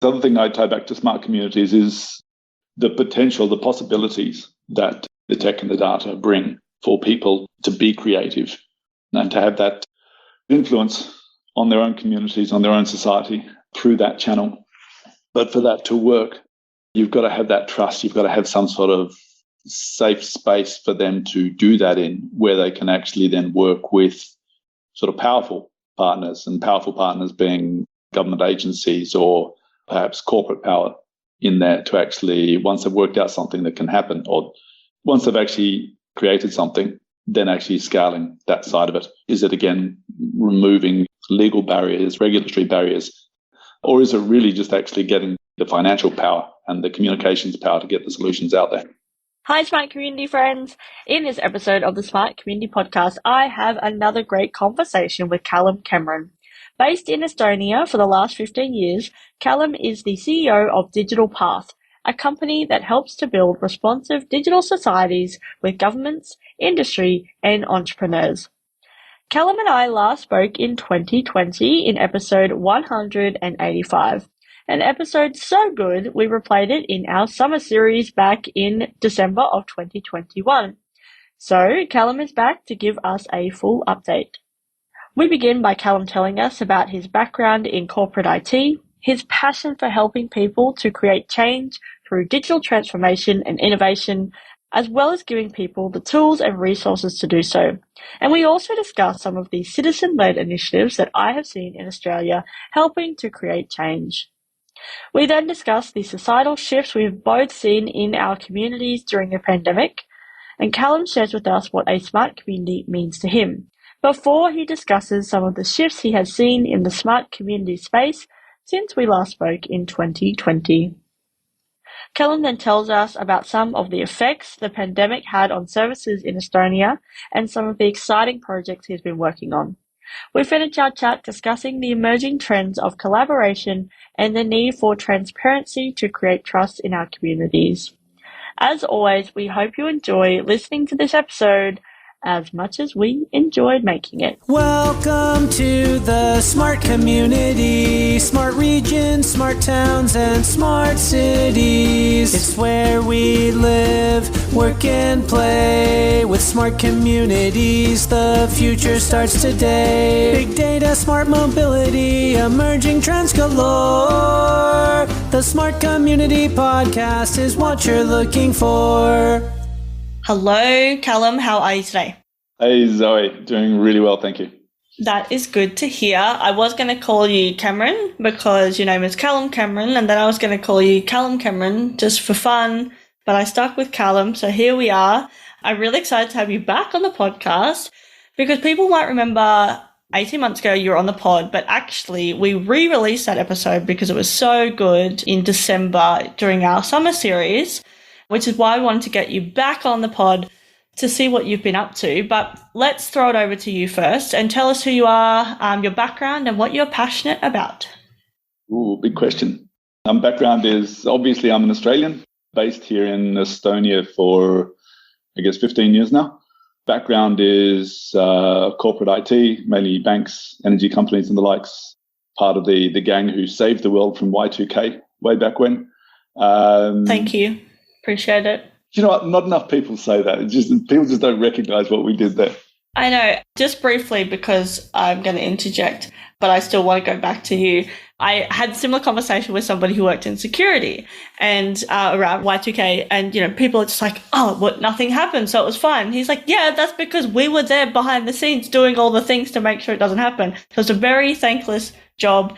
The other thing I tie back to smart communities is the potential, the possibilities that the tech and the data bring for people to be creative and to have that influence on their own communities, on their own society through that channel. But for that to work, you've got to have that trust. You've got to have some sort of safe space for them to do that in, where they can actually then work with sort of powerful partners, and powerful partners being government agencies or perhaps corporate power in there, to actually, once they've worked out something that can happen, or once they've actually created something, then actually scaling that side of it. Is it, again, removing legal barriers, regulatory barriers, or is it really just actually getting the financial power and the communications power to get the solutions out there? Hi, Smart Community friends. In this episode of the Smart Community Podcast, I have another great conversation with Calum Cameron. Based in Estonia for the last 15 years, Calum is the CEO of Digital Path, a company that helps to build responsive digital societies with governments, industry, and entrepreneurs. Calum and I last spoke in 2020 in episode 185. An episode so good we replayed it in our summer series back in December of 2021. So Calum is back to give us a full update. We begin by Calum telling us about his background in corporate IT, his passion for helping people to create change through digital transformation and innovation, as well as giving people the tools and resources to do so. And we also discuss some of the citizen-led initiatives that I have seen in Australia helping to create change. We then discuss the societal shifts we have both seen in our communities during the pandemic, and Calum shares with us what a smart community means to him, before he discusses some of the shifts he has seen in the smart community space since we last spoke in 2020. Calum then tells us about some of the effects the pandemic had on services in Estonia and some of the exciting projects he's been working on. We finish our chat discussing the emerging trends of collaboration and the need for transparency to create trust in our communities. As always, we hope you enjoy listening to this episode as much as we enjoyed making it. Welcome to the smart community, smart regions, smart towns, and smart cities. It's where we live, work, and play. With smart communities, the future starts today. Big data, smart mobility, emerging trends galore. The Smart Community Podcast is what you're looking for. Hello, Calum. How are you today? Hey, Zoe. Doing really well, thank you. That is good to hear. I was going to call you Cameron because your name is Calum Cameron, and then I was going to call you Calum Cameron just for fun, but I stuck with Calum, so here we are. I'm really excited to have you back on the podcast because people might remember 18 months ago you were on the pod, but actually we re-released that episode because it was so good in December during our summer series, which is why I wanted to get you back on the pod to see what you've been up to. But let's throw it over to you first and tell us who you are, your background, and what you're passionate about. Ooh, big question. Background is, obviously, I'm an Australian, based here in Estonia for, 15 years now. Background is corporate IT, mainly banks, energy companies and the likes, part of the gang who saved the world from Y2K way back when. Thank you. Appreciate it. You know what? Not enough people say that. People just don't recognize what we did there. I know. Just briefly, because I'm going to interject, but I still want to go back to you. I had a similar conversation with somebody who worked in security and around Y2K, and people are just like, oh, what? Nothing happened, so it was fine. He's like, yeah, that's because we were there behind the scenes doing all the things to make sure it doesn't happen. So it's a very thankless job,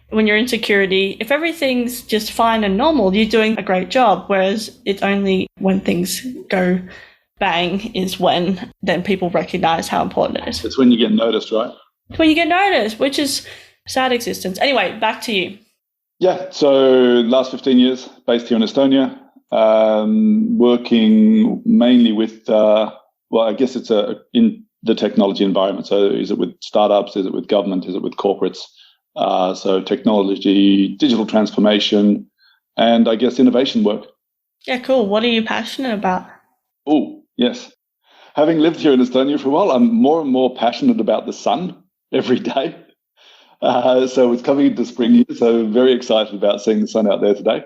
when you're in security. If everything's just fine and normal, you're doing a great job, whereas it's only when things go bang is when then people recognize how important it is. It's when you get noticed, right? It's when you get noticed, which is sad existence. Anyway, back to you. Yeah, so last 15 years, based here in Estonia, working mainly with, it's in the technology environment. So is it with startups? Is it with government? Is it with corporates? So technology, digital transformation, and I guess innovation work. Yeah, cool. What are you passionate about? Oh, yes. Having lived here in Estonia for a while, I'm more and more passionate about the sun every day. So it's coming into spring, so very excited about seeing the sun out there today.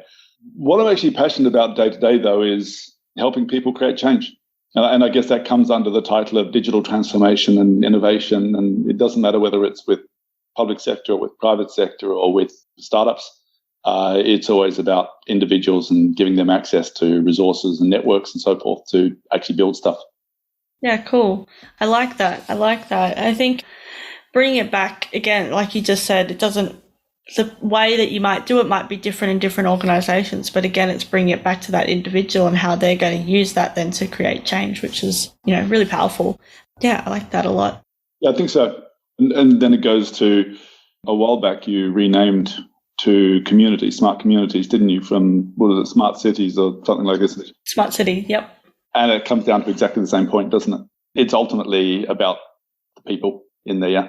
What I'm actually passionate about day to day, though, is helping people create change. And I guess that comes under the title of digital transformation and innovation. And it doesn't matter whether it's with public sector or with private sector or with startups. It's always about individuals and giving them access to resources and networks and so forth to actually build stuff. Yeah, cool. I like that. I think bringing it back again, like you just said, the way that you might do it might be different in different organizations, but again, it's bringing it back to that individual and how they're going to use that then to create change, which is, really powerful. Yeah, I like that a lot. Yeah, I think so. And then it goes to, a while back, you renamed to communities, smart communities, didn't you? From, what was it, smart cities or something like this? Smart city, yep. And it comes down to exactly the same point, doesn't it? It's ultimately about the people in there, yeah.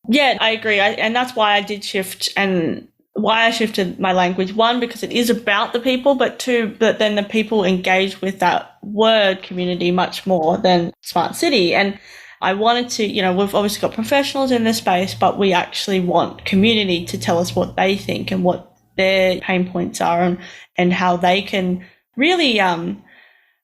Yeah, I agree. And that's why I did shift and why I shifted my language. One, because it is about the people, but two, but then the people engage with that word community much more than smart city. And I wanted to, we've obviously got professionals in this space, but we actually want community to tell us what they think and what their pain points are and how they can really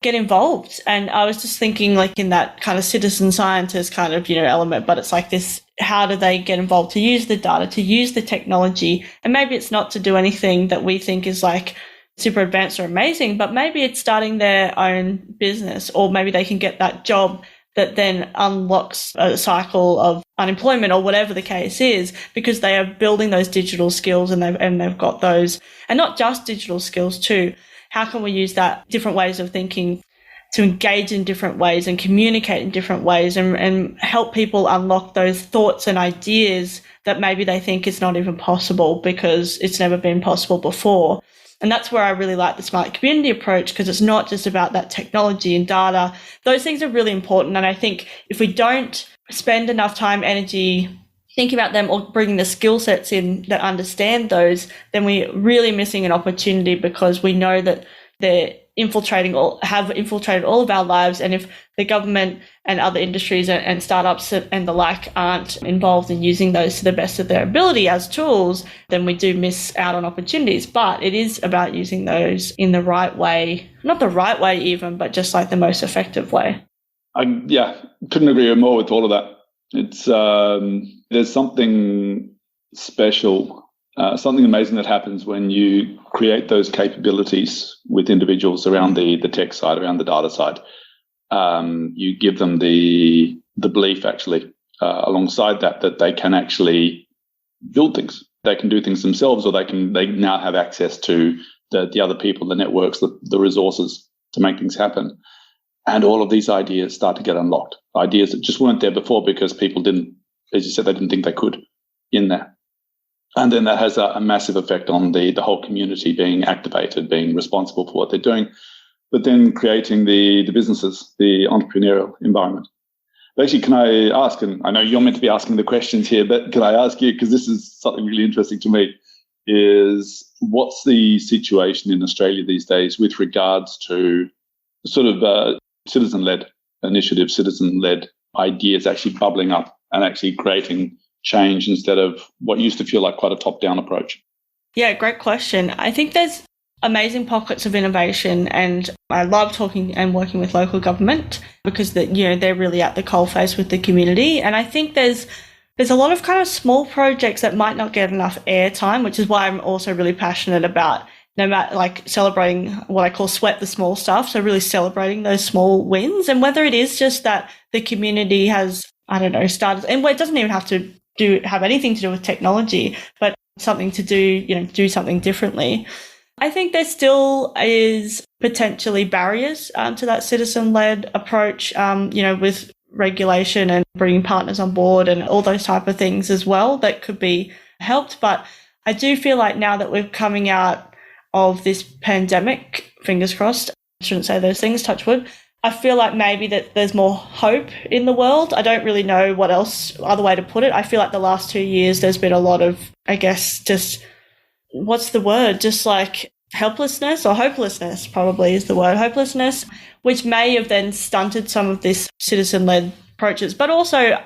get involved. And I was just thinking like in that kind of citizen scientist kind of, element, but it's like this, how do they get involved to use the data, to use the technology? And maybe it's not to do anything that we think is like super advanced or amazing, but maybe it's starting their own business, or maybe they can get that job that then unlocks a cycle of unemployment or whatever the case is, because they are building those digital skills and they've got those, and not just digital skills too. How can we use that different ways of thinking to engage in different ways and communicate in different ways and help people unlock those thoughts and ideas that maybe they think it's not even possible because it's never been possible before. And that's where I really like the smart community approach, because it's not just about that technology and data. Those things are really important. And I think if we don't spend enough time, energy thinking about them or bringing the skill sets in that understand those, then we're really missing an opportunity, because we know that they're have infiltrated all of our lives. And if the government and other industries and startups and the like aren't involved in using those to the best of their ability as tools, then we do miss out on opportunities. But it is about using those in the right way, not the right way even, but just like the most effective way. Couldn't agree more with all of that. It's there's something special, something amazing that happens when you create those capabilities with individuals around the tech side, around the data side. You give them the belief, actually, alongside that they can actually build things. They can do things themselves, or they now have access to the other people, the networks, the resources to make things happen. And all of these ideas start to get unlocked. Ideas that just weren't there before because people didn't, as you said, they didn't think they could in there. And then that has a massive effect on the whole community being activated, being responsible for what they're doing, but then creating the businesses, the entrepreneurial environment. But actually, can I ask, and I know you're meant to be asking the questions here, but can I ask you, because this is something really interesting to me, is what's the situation in Australia these days with regards to sort of citizen-led initiatives, citizen-led ideas actually bubbling up and actually creating change instead of what used to feel like quite a top-down approach? Yeah, great question. I think there's amazing pockets of innovation, and I love talking and working with local government because they're really at the coalface with the community. And I think there's a lot of kind of small projects that might not get enough airtime, which is why I'm also really passionate about no matter like celebrating what I call sweat the small stuff. So really celebrating those small wins, and whether it is just that the community has, started, and it doesn't even have to have anything to do with technology, but something to do something differently. I think there still is potentially barriers to that citizen-led approach, with regulation and bringing partners on board and all those type of things as well that could be helped. But I do feel like now that we're coming out of this pandemic, fingers crossed, I shouldn't say those things, touch wood, I feel like maybe that there's more hope in the world. I don't really know what else, other way to put it. I feel like the last 2 years there's been a lot of, I guess, just, what's the word? Just like helplessness, or hopelessness probably is the word, hopelessness, which may have then stunted some of this citizen-led approaches. But also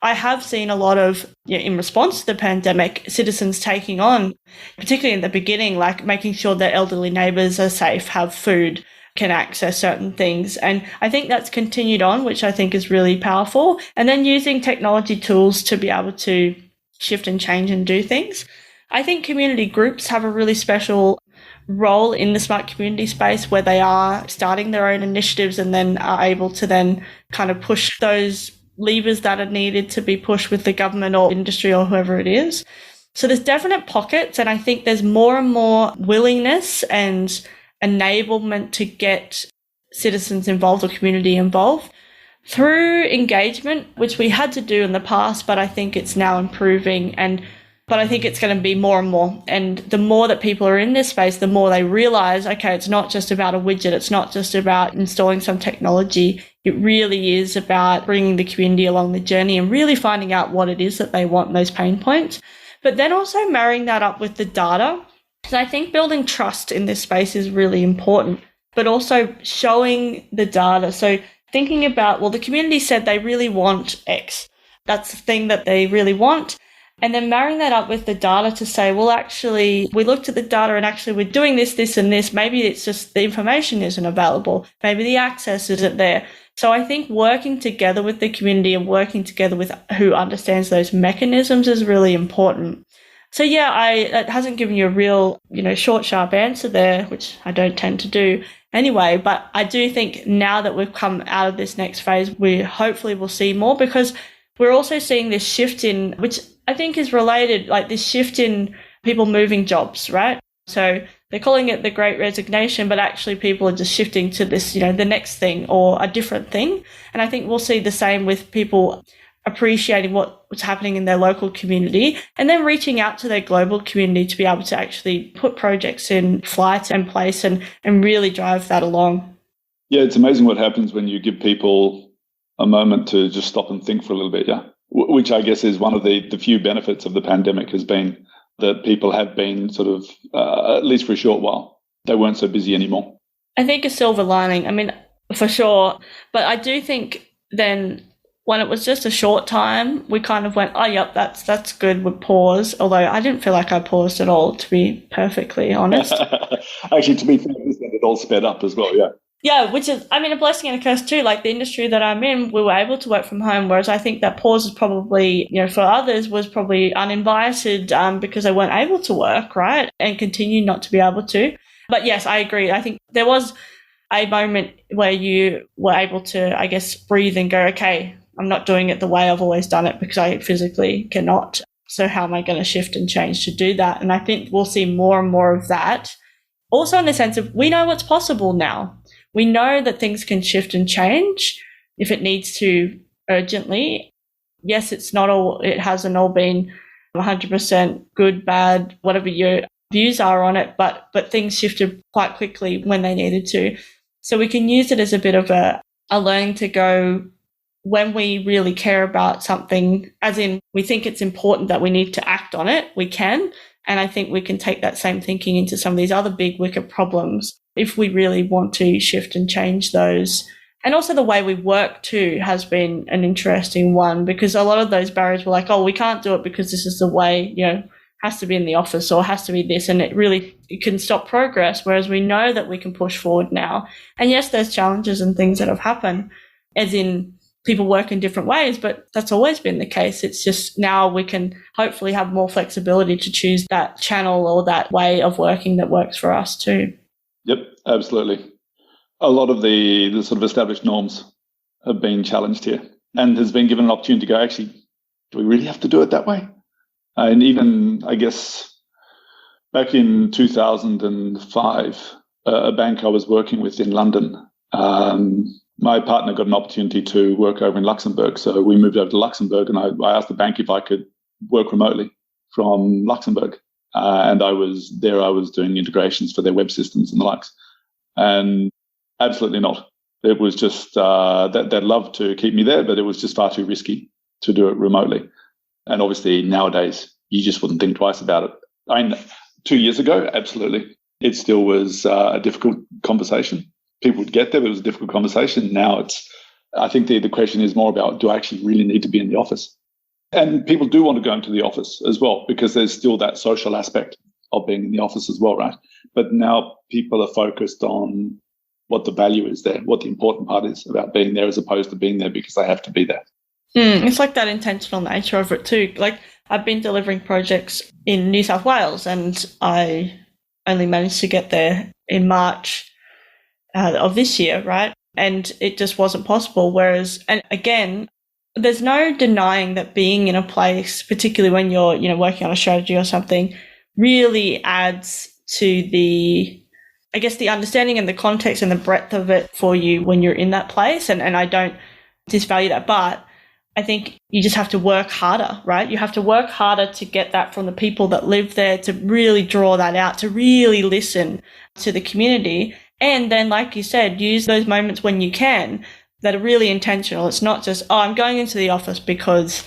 I have seen a lot of, in response to the pandemic, citizens taking on, particularly in the beginning, like making sure that elderly neighbours are safe, have food, can access certain things. And I think that's continued on, which I think is really powerful. And then using technology tools to be able to shift and change and do things. I think community groups have a really special role in the smart community space where they are starting their own initiatives and then are able to then kind of push those levers that are needed to be pushed with the government or industry or whoever it is. So there's definite pockets, and I think there's more and more willingness and enablement to get citizens involved or community involved through engagement, which we had to do in the past, but I think it's now improving. But I think it's going to be more and more. And the more that people are in this space, the more they realize, okay, it's not just about a widget. It's not just about installing some technology. It really is about bringing the community along the journey and really finding out what it is that they want, those pain points. But then also marrying that up with the data. So I think building trust in this space is really important, but also showing the data. So thinking about, well, the community said they really want X. That's the thing that they really want. And then marrying that up with the data to say, well, actually, we looked at the data and actually we're doing this, this, and this. Maybe it's just the information isn't available. Maybe the access isn't there. So I think working together with the community and working together with who understands those mechanisms is really important. So yeah, it hasn't given you a real, short, sharp answer there, which I don't tend to do anyway. But I do think now that we've come out of this next phase, we hopefully will see more, because we're also seeing this shift in, which I think is related, like this shift in people moving jobs, right? So they're calling it the Great Resignation, but actually people are just shifting to this, the next thing or a different thing. And I think we'll see the same with people appreciating what's happening in their local community and then reaching out to their global community to be able to actually put projects in flight and place and really drive that along. Yeah, it's amazing what happens when you give people a moment to just stop and think for a little bit, yeah. Which I guess is one of the few benefits of the pandemic, has been that people have been sort of, at least for a short while, they weren't so busy anymore. I think a silver lining, I mean, for sure. But I do think then when it was just a short time, we kind of went, oh, yep, that's good, we'll pause. Although I didn't feel like I paused at all, to be perfectly honest. Actually, to be fair, it all sped up as well, yeah. Yeah, which is, a blessing and a curse too. Like the industry that I'm in, we were able to work from home, whereas I think that pause is probably, for others was probably uninvited because they weren't able to work, right? And continue not to be able to. But yes, I agree. I think there was a moment where you were able to, I guess, breathe and go, okay, I'm not doing it the way I've always done it because I physically cannot. So how am I going to shift and change to do that? And I think we'll see more and more of that. Also in the sense of we know what's possible now. We know that things can shift and change if it needs to urgently. Yes, it hasn't all been 100% good, bad, whatever your views are on it, but things shifted quite quickly when they needed to. So we can use it as a bit of a learning to go, when we really care about something, as in we think it's important that we need to act on it, we can. And I think we can take that same thinking into some of these other big wicked problems if we really want to shift and change those. And also the way we work too has been an interesting one, because a lot of those barriers were like, oh, we can't do it because this is the way, has to be in the office or has to be this. And it can stop progress. Whereas we know that we can push forward now. And yes, there's challenges and things that have happened, as in people work in different ways, but that's always been the case. It's just now we can hopefully have more flexibility to choose that channel or that way of working that works for us too. Yep, absolutely. A lot of the sort of established norms have been challenged here and has been given an opportunity to go, actually, do we really have to do it that way? And even, I guess, back in 2005, a bank I was working with in London, my partner got an opportunity to work over in Luxembourg. So we moved over to Luxembourg, and I asked the bank if I could work remotely from Luxembourg. And I was doing integrations for their web systems and the likes. And absolutely not. It was just, they'd love to keep me there, but it was just far too risky to do it remotely. And obviously nowadays, you just wouldn't think twice about it. 2 years ago, absolutely. It still was a difficult conversation. People would get there, but it was a difficult conversation. Now I think the question is more about, do I actually really need to be in the office? And people do want to go into the office as well, because there's still that social aspect of being in the office as well, right? But now people are focused on what the value is there, what the important part is about being there, as opposed to being there because they have to be there. It's like that intentional nature of it too. Like, I've been delivering projects in New South Wales, and I only managed to get there in March of this year, right? And it just wasn't possible. Whereas, and again, there's no denying that being in a place, particularly when you're, working on a strategy or something, really adds to the, I guess, the understanding and the context and the breadth of it for you when you're in that place. And I don't disvalue that, but I think you just have to work harder, right? You have to work harder to get that from the people that live there, to really draw that out, to really listen to the community. And then, like you said, use those moments when you can that are really intentional. It's not just, I'm going into the office because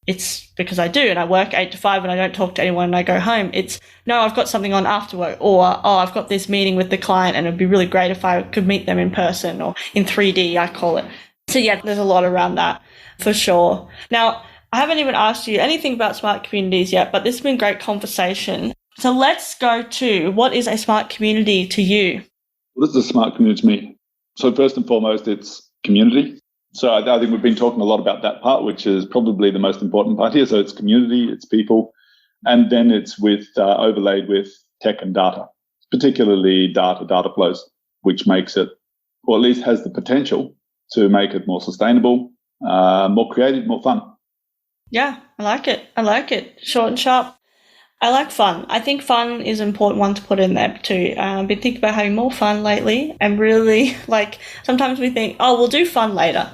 I do, and I work 8 to 5 and I don't talk to anyone and I go home. It's, no, I've got something on after work, or, I've got this meeting with the client and it'd be really great if I could meet them in person, or in 3D, I call it. So yeah, there's a lot around that for sure. Now, I haven't even asked you anything about smart communities yet, but this has been great conversation. So let's go to, what is a smart community to you? What is a smart community to me? So first and foremost, it's community. So I think we've been talking a lot about that part, which is probably the most important part here. So it's community, it's people, and then it's with overlaid with tech and data, particularly data flows, which makes it, or at least has the potential to make it more sustainable, more creative, more fun. Yeah, I like it. Short and sharp. I like fun. I think fun is an important one to put in there too. I've been thinking about having more fun lately, and really, like, sometimes we think, we'll do fun later.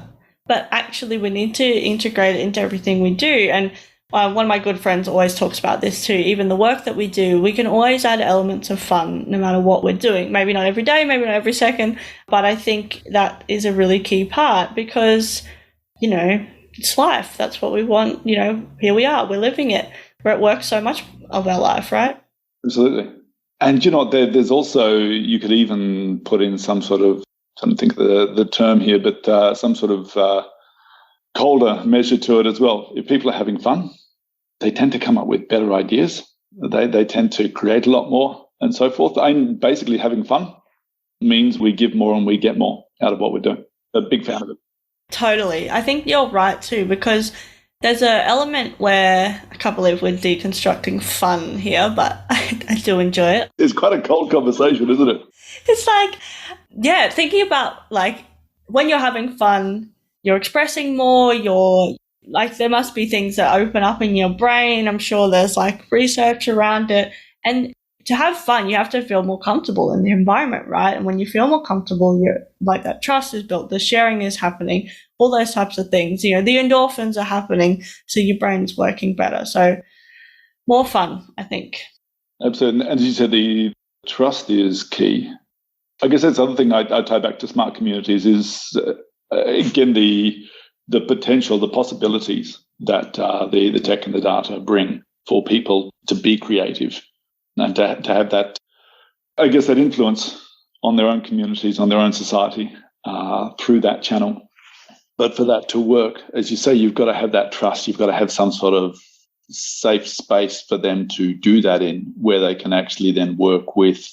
But actually we need to integrate it into everything we do. And one of my good friends always talks about this too. Even the work that we do, we can always add elements of fun no matter what we're doing. Maybe not every day, maybe not every second, but I think that is a really key part, because, it's life. That's what we want. Here we are, we're living it. We're at work so much of our life, right? Absolutely. And there's also, you could even put in some sort of, I don't think the term here, but some sort of colder measure to it as well. If people are having fun, they tend to come up with better ideas. They tend to create a lot more and so forth. And basically having fun means we give more and we get more out of what we're doing. A big fan of it. Totally. I think you're right too, because there's an element where I can't believe we're deconstructing fun here, but I do enjoy it. It's quite a cold conversation, isn't it? It's like, yeah, thinking about, like, when you're having fun, you're expressing more, there must be things that open up in your brain. I'm sure there's research around it. And to have fun, you have to feel more comfortable in the environment, right? And when you feel more comfortable, you're that trust is built, the sharing is happening, all those types of things. The endorphins are happening, so your brain's working better. So more fun, I think. Absolutely. And as you said, the trust is key. I guess that's the other thing I tie back to smart communities is, again, the potential, the possibilities that the tech and the data bring for people to be creative and to have that, I guess, that influence on their own communities, on their own society through that channel. But for that to work, as you say, you've got to have that trust. You've got to have some sort of safe space for them to do that in, where they can actually then work with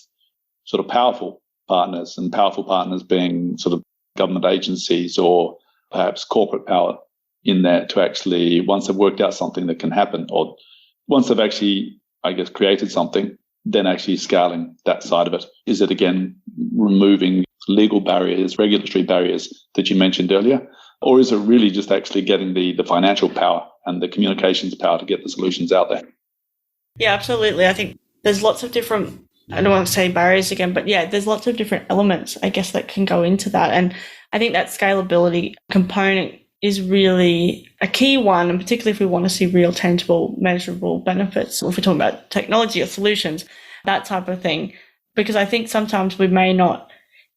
sort of powerful partners, and powerful partners being sort of government agencies or perhaps corporate power in there, to actually, once they've worked out something that can happen, or once they've actually, I guess, created something, then actually scaling that side of it. Is it, again, removing legal barriers, regulatory barriers that you mentioned earlier? Or is it really just actually getting the financial power and the communications power to get the solutions out there? Yeah, absolutely. I think there's lots of different, I don't want to say barriers again, but yeah, there's lots of different elements, I guess, that can go into that. And I think that scalability component is really a key one, and particularly if we want to see real, tangible, measurable benefits, or if we're talking about technology or solutions, that type of thing. Because I think sometimes we may not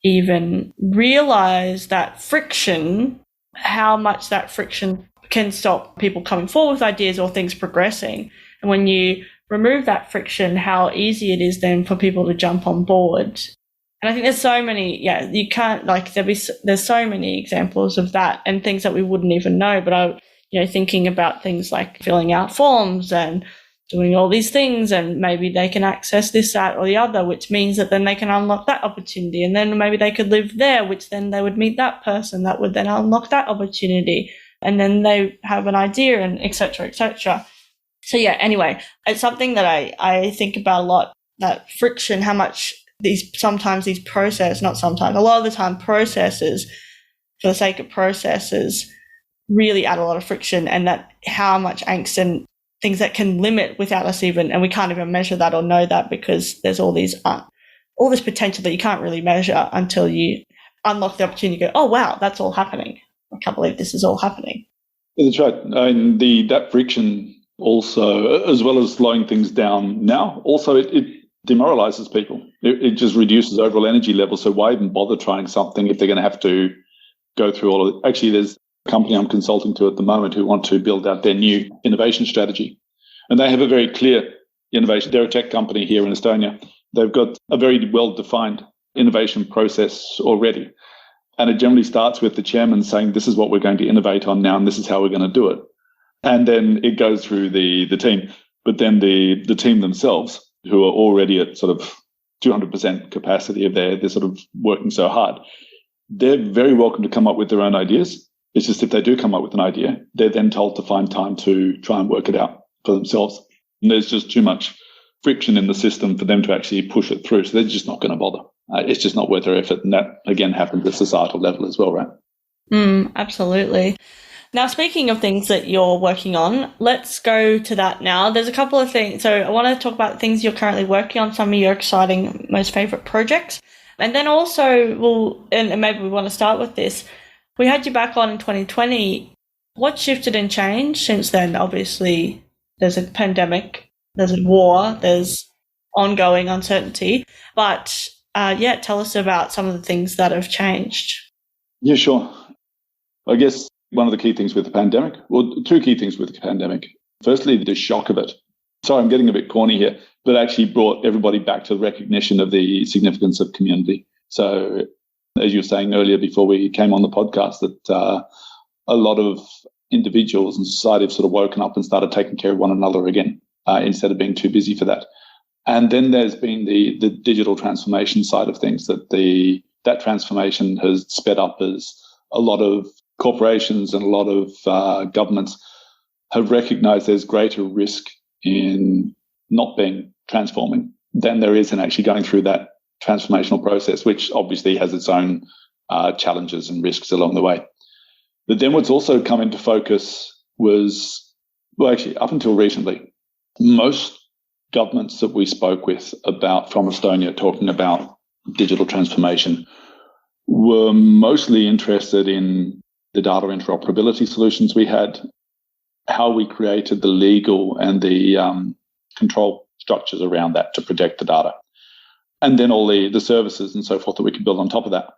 even realize that friction, how much that friction can stop people coming forward with ideas or things progressing. And when you remove that friction, how easy it is then for people to jump on board. And I think there's so many, you can't, there's so many examples of that and things that we wouldn't even know. But thinking about things like filling out forms and doing all these things, and maybe they can access this, that, or the other, which means that then they can unlock that opportunity, and then maybe they could live there, which then they would meet that person that would then unlock that opportunity, and then they have an idea, and et cetera, et cetera. So yeah, anyway, it's something that I think about a lot, that friction, how much a lot of the time processes, for the sake of processes, really add a lot of friction, and that how much angst and things that can limit without us even, and we can't even measure that or know that, because there's all this potential that you can't really measure until you unlock the opportunity to go, oh wow, that's all happening. I can't believe this is all happening. That's right. And that friction also, as well as slowing things down now, also it demoralizes people. It just reduces overall energy levels. So why even bother trying something if they're going to have to go through all of it? Actually, there's company I'm consulting to at the moment who want to build out their new innovation strategy. And they have a very clear innovation. They're a tech company here in Estonia. They've got a very well-defined innovation process already. And it generally starts with the chairman saying, this is what we're going to innovate on now, and this is how we're going to do it. And then it goes through the team. But then the team themselves, who are already at sort of 200% capacity of they're sort of working so hard, they're very welcome to come up with their own ideas. It's just if they do come up with an idea, they're then told to find time to try and work it out for themselves. And there's just too much friction in the system for them to actually push it through. So they're just not going to bother. It's just not worth their effort. And that, again, happens at societal level as well, right? Absolutely. Now, speaking of things that you're working on, let's go to that now. There's a couple of things. So I want to talk about things you're currently working on, some of your exciting, most favorite projects. And then also, and maybe we want to start with this. We had you back on in 2020. What shifted and changed since then? Obviously, there's a pandemic, there's a war, there's ongoing uncertainty. But tell us about some of the things that have changed. Yeah, sure. I guess one of the key things with the pandemic, well, two key things with the pandemic. Firstly, the shock of it. Sorry, I'm getting a bit corny here, but actually brought everybody back to the recognition of the significance of community. So, as you were saying earlier before we came on the podcast, that a lot of individuals and society have sort of woken up and started taking care of one another again, instead of being too busy for that. And then there's been the digital transformation side of things, that transformation has sped up as a lot of corporations and a lot of governments have recognized there's greater risk in not being transforming than there is in actually going through that transformational process, which obviously has its own challenges and risks along the way. But then what's also come into focus was, well, actually, up until recently, most governments that we spoke with about from Estonia talking about digital transformation were mostly interested in the data interoperability solutions we had, how we created the legal and the control structures around that to protect the data, and then all the services and so forth that we could build on top of that.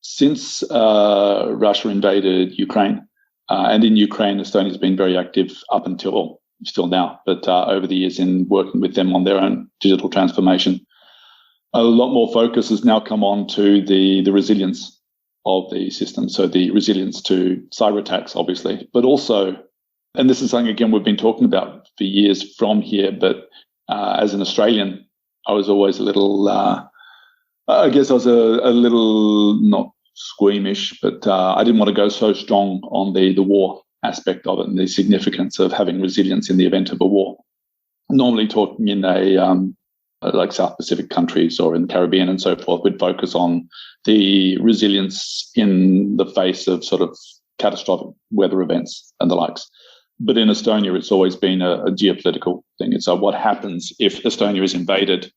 Since Russia invaded Ukraine, and in Ukraine, Estonia's been very active up until still now, but over the years in working with them on their own digital transformation. A lot more focus has now come on to the resilience of the system. So the resilience to cyber attacks, obviously, but also, and this is something, again, we've been talking about for years from here, but as an Australian, I was always a little, I guess I was a little not squeamish, but I didn't want to go so strong on the war aspect of it and the significance of having resilience in the event of a war. Normally talking in like South Pacific countries or in the Caribbean and so forth, we'd focus on the resilience in the face of sort of catastrophic weather events and the likes. But in Estonia, it's always been a geopolitical thing. And so what happens if Estonia is invaded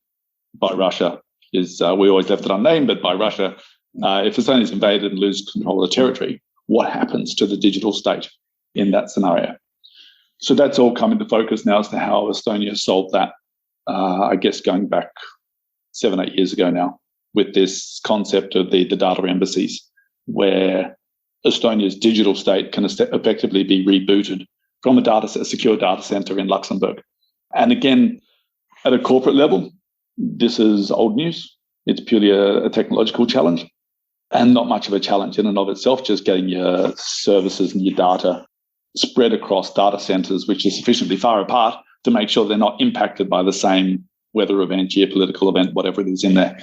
by Russia is, we always left it unnamed, but by Russia, if Estonia is invaded and loses control of the territory, what happens to the digital state in that scenario? So that's all come into focus now as to how Estonia solved that. I guess going back 7-8 years ago now, with this concept of the data embassies, where Estonia's digital state can effectively be rebooted from a secure data center in Luxembourg. And again, at a corporate level, this is old news. It's purely a technological challenge and not much of a challenge in and of itself, just getting your services and your data spread across data centers, which are sufficiently far apart to make sure they're not impacted by the same weather event, geopolitical event, whatever it is in there.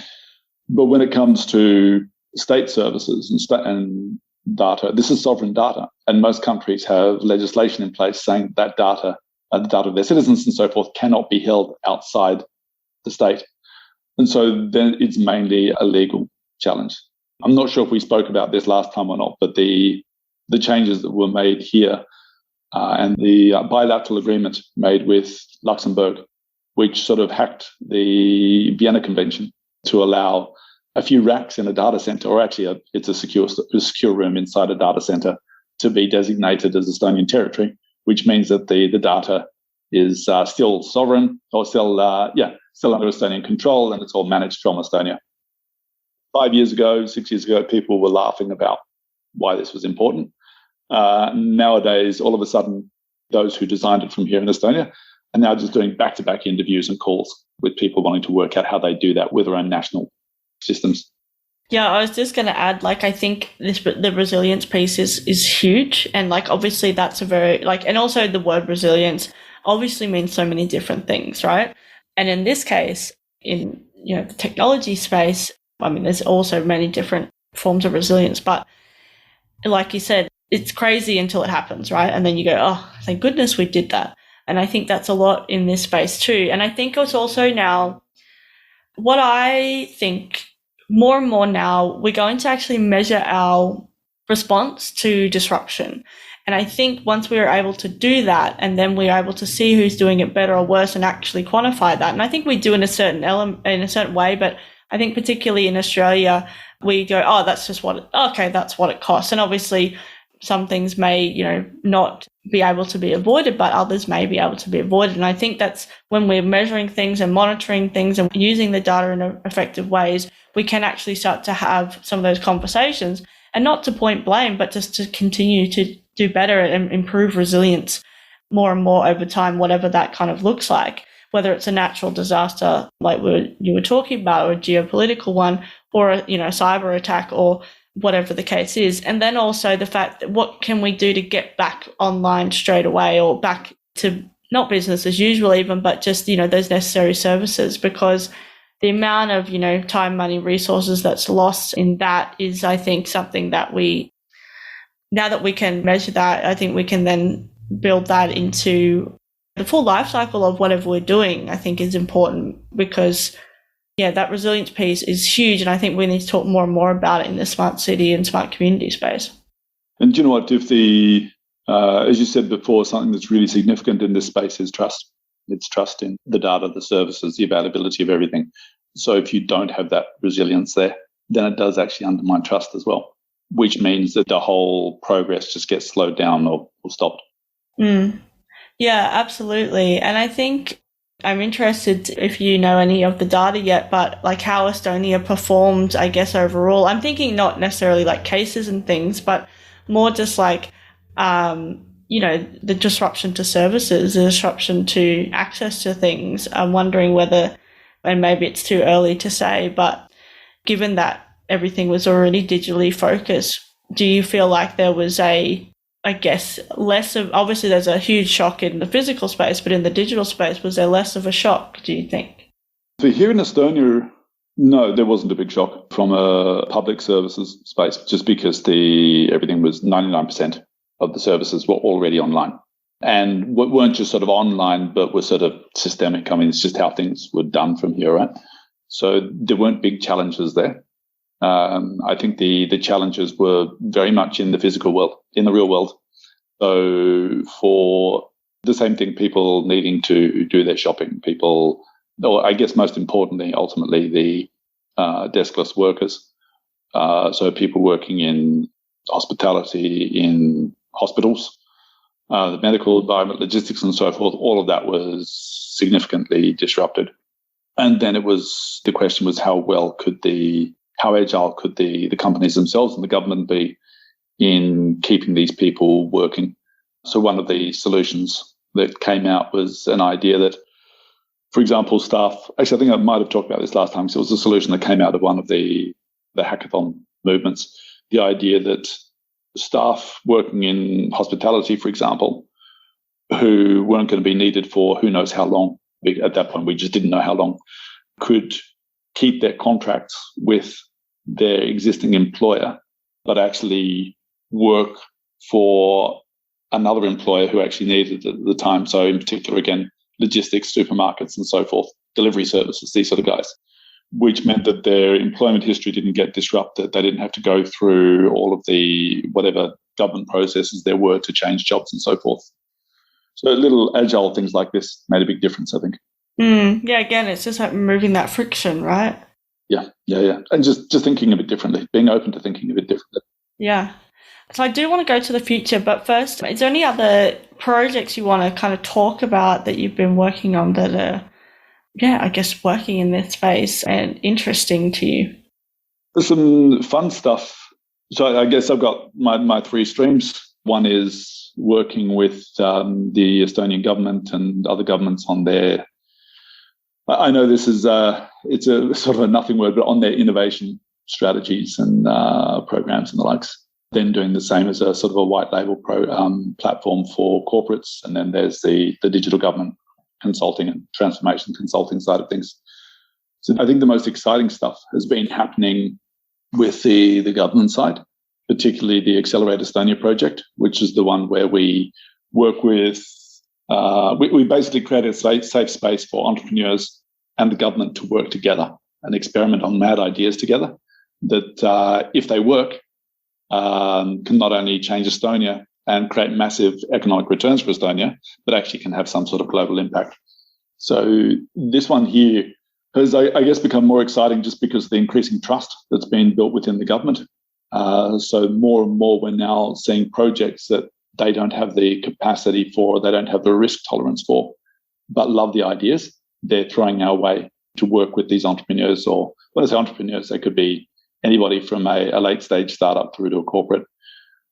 But when it comes to state services and data, this is sovereign data. And most countries have legislation in place saying that data, the data of their citizens and so forth, cannot be held outside the state. And so then it's mainly a legal challenge. I'm not sure if we spoke about this last time or not, but the changes that were made here and the bilateral agreement made with Luxembourg, which sort of hacked the Vienna Convention to allow a few racks in a data center, or actually it's a secure room inside a data center, to be designated as Estonian territory, which means that the data is still sovereign, or still under Estonian control, and it's all managed from Estonia. 5 years ago, 6 years ago, people were laughing about why this was important. Nowadays, all of a sudden, those who designed it from here in Estonia are now just doing back-to-back interviews and calls with people wanting to work out how they do that with their own national systems. Yeah, I was just going to add, I think the resilience piece is huge. And obviously that's a very, and also the word resilience obviously means so many different things, right? And in this case, in, the technology space, there's also many different forms of resilience, but like you said, it's crazy until it happens, right? And then you go, oh, thank goodness we did that. And I think that's a lot in this space too. And I think it's also now, what I think more and more now, we're going to actually measure our response to disruption. And I think once we are able to do that, and then we're able to see who's doing it better or worse and actually quantify that. And I think we do in a certain way, but I think particularly in Australia, we go, oh, that's what it costs. And obviously some things may, not be able to be avoided, but others may be able to be avoided. And I think that's when we're measuring things and monitoring things and using the data in effective ways, we can actually start to have some of those conversations, and not to point blame, but just to continue to do better and improve resilience more and more over time, whatever that kind of looks like, whether it's a natural disaster like you were talking about, or a geopolitical one, or a cyber attack, or whatever the case is. And then also the fact that what can we do to get back online straight away, or back to not business as usual even, but just, those necessary services, because the amount of, time, money, resources that's lost in that is, I think, something that now that we can measure that, I think we can then build that into the full life cycle of whatever we're doing, I think is important, because that resilience piece is huge. And I think we need to talk more and more about it in the smart city and smart community space. And do you know what, if as you said before, something that's really significant in this space is trust. It's trust in the data, the services, the availability of everything. So if you don't have that resilience there, then it does actually undermine trust as well, which means that the whole progress just gets slowed down or stopped. Yeah, absolutely. And I think I'm interested if you know any of the data yet, but how Estonia performed, I guess, overall. I'm thinking not necessarily cases and things, but more just the disruption to services, the disruption to access to things. I'm wondering whether, and maybe it's too early to say, but given that everything was already digitally focused, do you feel like there was less of, obviously there's a huge shock in the physical space, but in the digital space, was there less of a shock, do you think? So here in Estonia, no, there wasn't a big shock from a public services space, just because everything was 99% of the services were already online, and weren't just sort of online, but were sort of systemic. It's just how things were done from here, right? So there weren't big challenges there. I think the challenges were very much in the physical world, in the real world. So for the same thing, people needing to do their shopping, people, or I guess most importantly, ultimately, the deskless workers. So people working in hospitality, in hospitals, the medical environment, logistics and so forth, all of that was significantly disrupted. And then the question was how agile could the companies themselves and the government be in keeping these people working. So one of the solutions that came out was an idea that, for example, staff, actually I think I might have talked about this last time, so it was a solution that came out of one of the hackathon movements, the idea that staff working in hospitality, for example, who weren't going to be needed for who knows how long. At that point, we just didn't know how long, could keep their contracts with their existing employer, but actually work for another employer who actually needed it at the time. So in particular, again, logistics, supermarkets and so forth, delivery services, these sort of guys, which meant that their employment history didn't get disrupted. They didn't have to go through all of the whatever government processes there were to change jobs and so forth. So little agile things like this made a big difference, I think. Yeah, again, it's just like removing that friction, right? Yeah. And just thinking a bit differently, being open to thinking a bit differently. Yeah. So I do want to go to the future, but first, is there any other projects you want to kind of talk about that you've been working on that are, I guess, working in this space and interesting to you? There's some fun stuff. So I guess I've got my three streams. One is working with the Estonian government and other governments on their, I know this is it's a sort of a nothing word, but on their innovation strategies and programs and the likes. Then doing the same as a sort of a white label platform for corporates. And then there's the digital government consulting and transformation consulting side of things. So I think the most exciting stuff has been happening with the government side, particularly the Accelerate Estonia project, which is the one where we work with, we basically create a safe space for entrepreneurs and the government to work together and experiment on mad ideas together that if they work, can not only change Estonia and create massive economic returns for Estonia, but actually can have some sort of global impact. So this one here has, I guess, become more exciting just because of the increasing trust that's been built within the government. So more and more we're now seeing projects that they don't have the capacity for, they don't have the risk tolerance for, but love the ideas. They're throwing our way to work with these entrepreneurs, or when I say entrepreneurs, they could be anybody from a late stage startup through to a corporate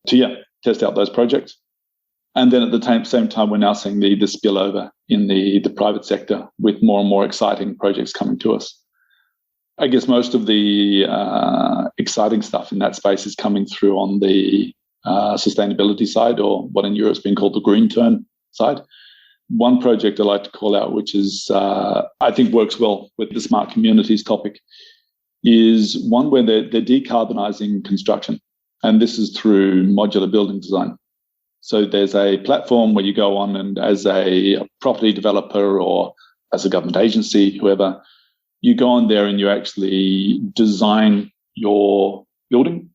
to, test out those projects. And then at the same time, we're now seeing the spillover in the private sector with more and more exciting projects coming to us. I guess most of the exciting stuff in that space is coming through on the sustainability side, or what in Europe has been called the green turn side. One project I like to call out, which is I think works well with the smart communities topic, is one where they're decarbonising construction. And this is through modular building design. So there's a platform where you go on and as a property developer or as a government agency, whoever, you go on there and you actually design your building.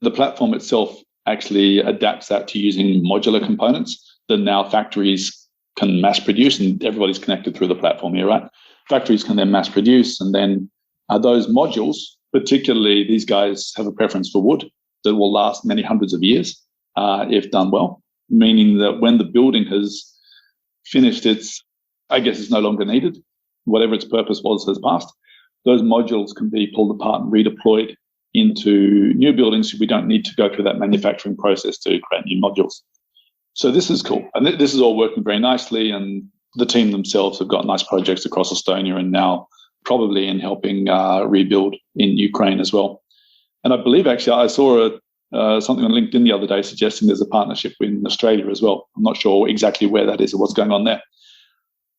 The platform itself actually adapts that to using modular components that now factories can mass produce, and everybody's connected through the platform here, right? Factories can then mass produce, and then those modules, particularly these guys have a preference for wood that will last many hundreds of years if done well, meaning that when the building has finished its, I guess it's no longer needed, whatever its purpose was has passed, those modules can be pulled apart and redeployed into new buildings. We don't need to go through that manufacturing process to create new modules. So this is cool. And this is all working very nicely. And the team themselves have got nice projects across Estonia and now probably in helping rebuild in Ukraine as well. And I believe actually I saw something on LinkedIn the other day suggesting there's a partnership in Australia as well. I'm not sure exactly where that is or what's going on there.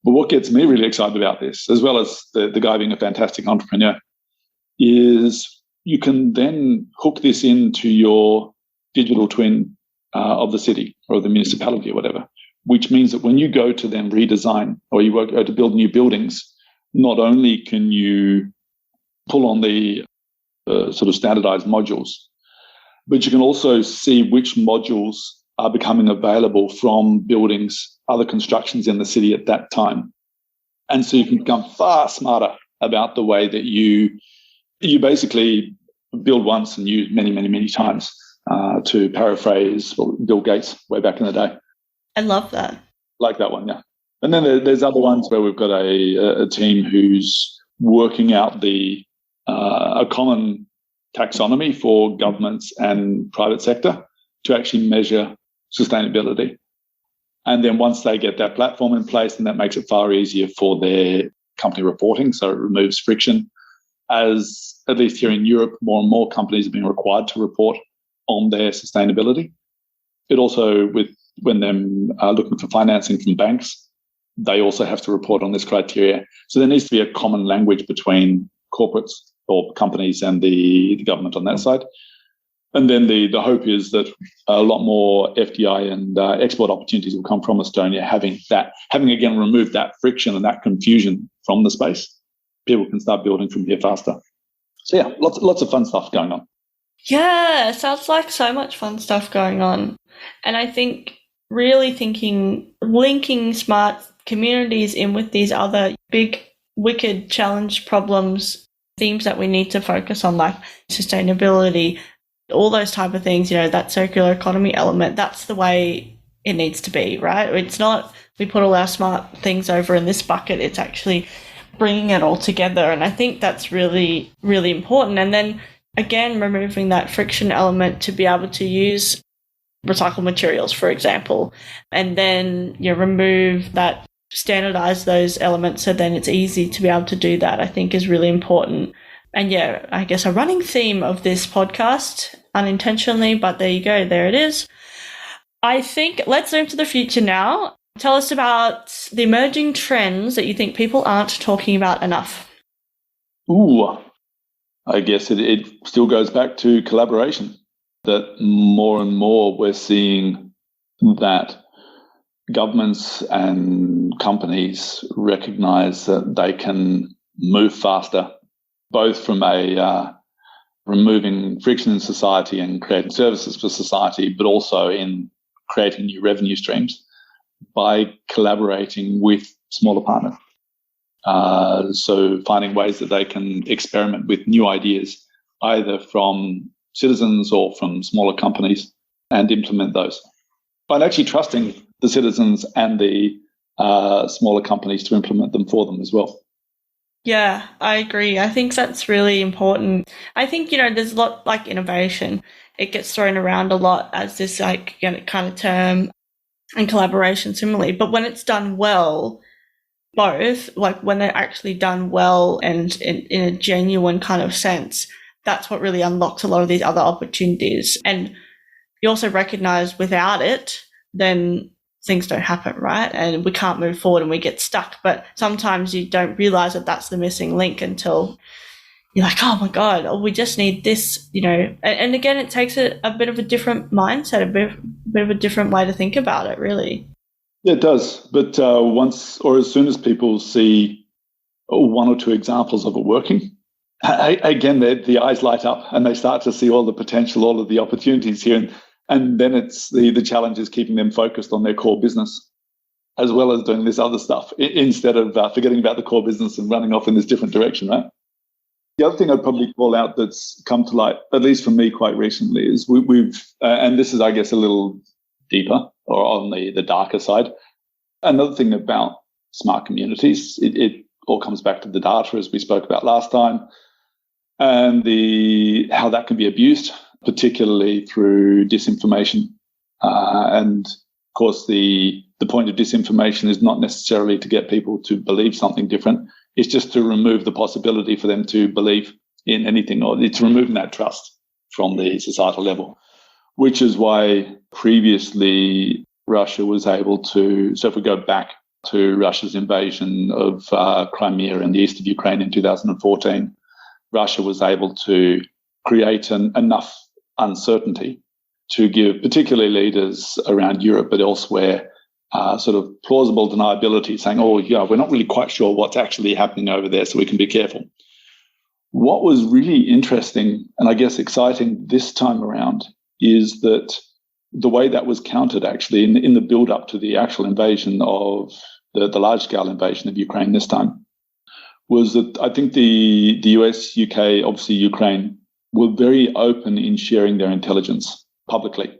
But what gets me really excited about this, as well as the guy being a fantastic entrepreneur, is you can then hook this into your digital twin of the city or the municipality or whatever, which means that when you go to then redesign or you go to build new buildings, not only can you pull on the sort of standardized modules, but you can also see which modules are becoming available from buildings, other constructions in the city at that time. And so you can become far smarter about the way that you basically build once and use many, many, many times, to paraphrase Bill Gates way back in the day. I love that. Like that one, yeah. And then there's other ones where we've got a team who's working out a common taxonomy for governments and private sector to actually measure sustainability. And then once they get that platform in place, then that makes it far easier for their company reporting. So it removes friction. As at least here in Europe, more and more companies are being required to report on their sustainability. It also, when them looking for financing from banks, they also have to report on this criteria. So there needs to be a common language between corporates or companies and the government on that side. And then the hope is that a lot more FDI and export opportunities will come from Estonia, having again removed that friction and that confusion from the space. People can start building from here faster. So yeah, lots of fun stuff going on. Yeah, sounds like so much fun stuff going on. And I think really linking smart communities in with these other big, wicked challenge problems, themes that we need to focus on, like sustainability, all those type of things, that circular economy element, that's the way it needs to be, right? It's not we put all our smart things over in this bucket, it's actually bringing it all together. And I think that's really, really important. And then again, removing that friction element to be able to use recycled materials, for example, and then remove that, standardize those elements so then it's easy to be able to do that, I think is really important. And yeah, I guess a running theme of this podcast, unintentionally, but there you go, there it is. I think let's move to the future now. Tell us about the emerging trends that you think people aren't talking about enough. Ooh, I guess it still goes back to collaboration, that more and more we're seeing that governments and companies recognize that they can move faster, both from removing friction in society and creating services for society, but also in creating new revenue streams by collaborating with smaller partners. So finding ways that they can experiment with new ideas, either from citizens or from smaller companies, and implement those. But actually trusting the citizens and the smaller companies to implement them for them as well. Yeah, I agree. I think that's really important. I think, there's a lot like innovation. It gets thrown around a lot as this kind of term, and collaboration similarly. But when it's done well, both, like when they're actually done well and in a genuine kind of sense, that's what really unlocks a lot of these other opportunities. And you also recognize without it, then things don't happen, right? And we can't move forward and we get stuck. But sometimes you don't realize that that's the missing link until you're like, oh my God, we just need this, And again, it takes a bit of a different mindset, a bit of a different way to think about it, really. Yeah, it does. But as soon as people see one or two examples of it working, again, the eyes light up and they start to see all the potential, all of the opportunities here. And then it's the challenge is keeping them focused on their core business, as well as doing this other stuff, instead of forgetting about the core business and running off in this different direction, right? The other thing I'd probably call out that's come to light, at least for me quite recently, is we've and this is, I guess, a little deeper or on the darker side. Another thing about smart communities, it all comes back to the data, as we spoke about last time, and how that can be abused, particularly through disinformation. And of course, the point of disinformation is not necessarily to get people to believe something different. It's just to remove the possibility for them to believe in anything, or it's removing that trust from the societal level, which is why previously Russia was able to, so if we go back to Russia's invasion of Crimea and the east of Ukraine in 2014, Russia was able to create enough uncertainty to give particularly leaders around Europe, but elsewhere, sort of plausible deniability, saying, oh, yeah, we're not really quite sure what's actually happening over there, so we can be careful. What was really interesting and I guess exciting this time around is that the way that was countered actually in the build-up to the actual invasion of the large-scale invasion of Ukraine this time was that I think the US, UK, obviously Ukraine, were very open in sharing their intelligence publicly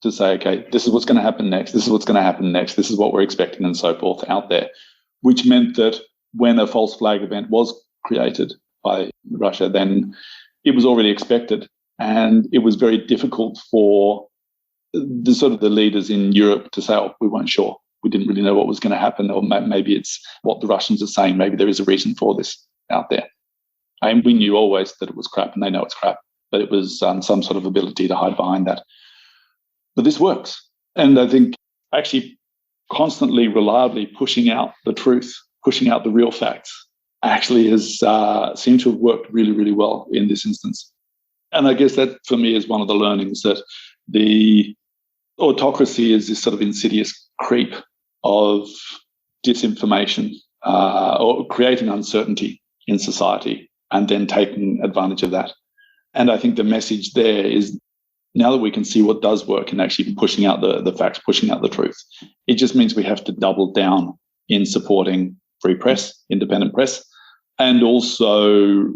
to say, okay, this is what's going to happen next, this is what's going to happen next, this is what we're expecting and so forth out there, which meant that when a false flag event was created by Russia, then it was already expected. And it was very difficult for the leaders in Europe to say, oh, we weren't sure. We didn't really know what was going to happen, or maybe it's what the Russians are saying. Maybe there is a reason for this out there. And we knew always that it was crap, and they know it's crap. but it was some sort of ability to hide behind that. But this works. And I think actually constantly, reliably pushing out the truth, pushing out the real facts, actually has seemed to have worked really, really well in this instance. And I guess that, for me, is one of the learnings, that the autocracy is this sort of insidious creep of disinformation or creating uncertainty in society and then taking advantage of that. And I think the message there is, now that we can see what does work and actually pushing out the facts, pushing out the truth, it just means we have to double down in supporting free press, independent press, and also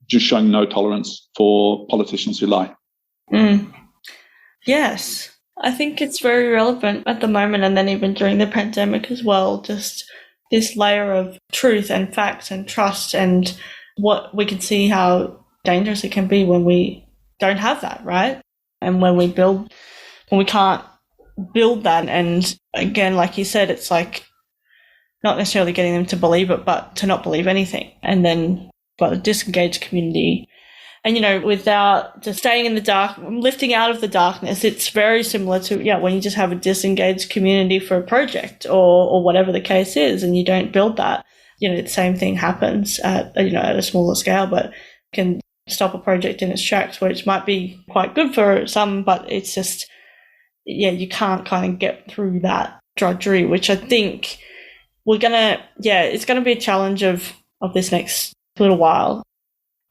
just showing no tolerance for politicians who lie. Yes, I think it's very relevant at the moment, and then even during the pandemic as well, just this layer of truth and facts and trust, and what we can see how dangerous it can be when we don't have that, right? And when we can't build that. And again, like you said, it's like not necessarily getting them to believe it, but to not believe anything. And then got a disengaged community. And, without just staying in the dark, lifting out of the darkness, it's very similar to, when you just have a disengaged community for a project or whatever the case is, and you don't build that, the same thing happens at a smaller scale, but can stop a project in its tracks, which might be quite good for some, but it's just, you can't kind of get through that drudgery, which I think it's going to be a challenge of this next little while.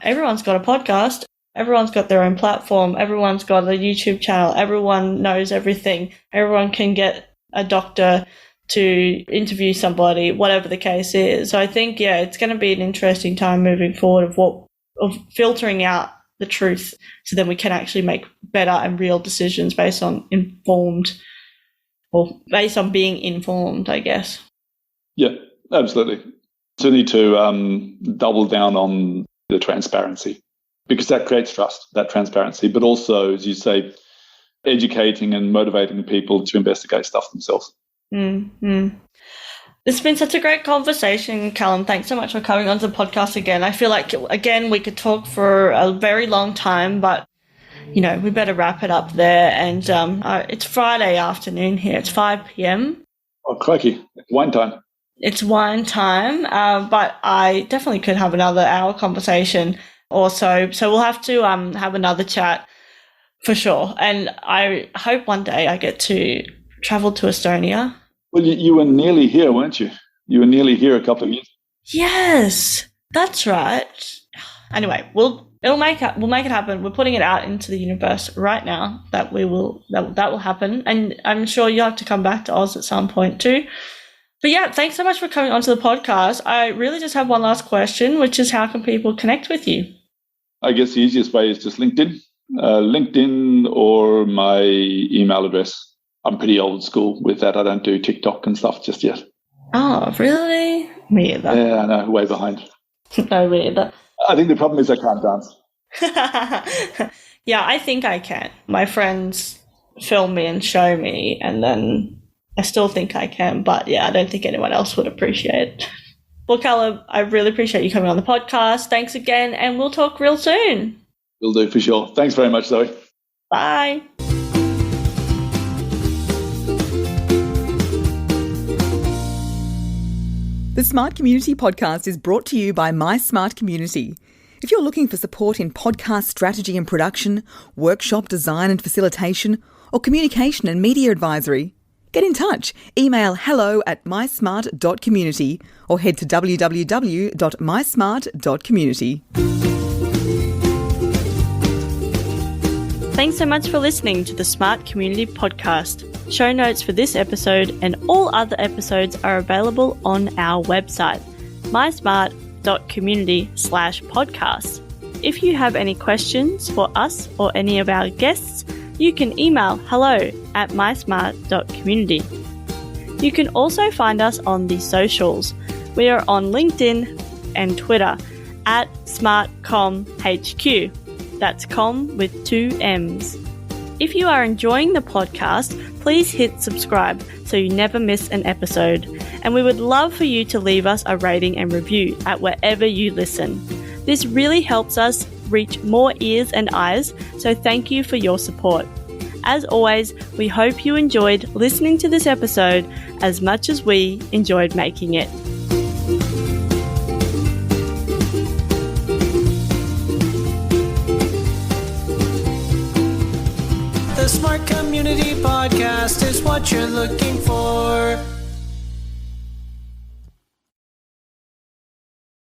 Everyone's got a podcast. Everyone's got their own platform. Everyone's got a YouTube channel. Everyone knows everything. Everyone can get a doctor to interview somebody, whatever the case is. So I think, it's going to be an interesting time moving forward of filtering out the truth, so then we can actually make better and real decisions based on being informed, I guess. Yeah, absolutely. So need to double down on the transparency, because that creates trust, that transparency, but also, as you say, educating and motivating people to investigate stuff themselves. Mm-hmm. It's been such a great conversation, Calum. Thanks so much for coming onto the podcast again. I feel like, again, we could talk for a very long time, but, we better wrap it up there. And it's Friday afternoon here. It's 5 p.m. Oh, crikey. Wine time. It's wine time, but I definitely could have another hour conversation or so. So we'll have to have another chat for sure. And I hope one day I get to travel to Estonia. Well, you were nearly here, weren't you? You were nearly here a couple of years. Yes, that's right. Anyway, we'll make it happen. We're putting it out into the universe right now that that will happen, and I'm sure you'll have to come back to Oz at some point too. But thanks so much for coming onto the podcast. I really just have one last question, which is, how can people connect with you? I guess the easiest way is just LinkedIn or my email address. I'm pretty old school with that. I don't do TikTok and stuff just yet. Oh, really? Me either. Yeah, I know, way behind. No, me either. I think the problem is I can't dance. I think I can. My friends film me and show me, and then I still think I can, but I don't think anyone else would appreciate it. Well, Calum, I really appreciate you coming on the podcast. Thanks again, and we'll talk real soon. Will do, for sure. Thanks very much, Zoe. Bye. The Smart Community podcast is brought to you by My Smart Community. If you're looking for support in podcast strategy and production, workshop design and facilitation, or communication and media advisory, get in touch. Email hello@mysmart.community or head to www.mysmart.community. Thanks so much for listening to the Smart Community Podcast. Show notes for this episode and all other episodes are available on our website, mysmart.community/podcast. If you have any questions for us or any of our guests, you can email hello@mysmart.community. You can also find us on the socials. We are on LinkedIn and Twitter @SmartComHQ. That's com with 2 M's. If you are enjoying the podcast, please hit subscribe so you never miss an episode. And we would love for you to leave us a rating and review at wherever you listen. This really helps us reach more ears and eyes, so thank you for your support. As always, we hope you enjoyed listening to this episode as much as we enjoyed making it. The Smart Community Podcast is what you're looking for.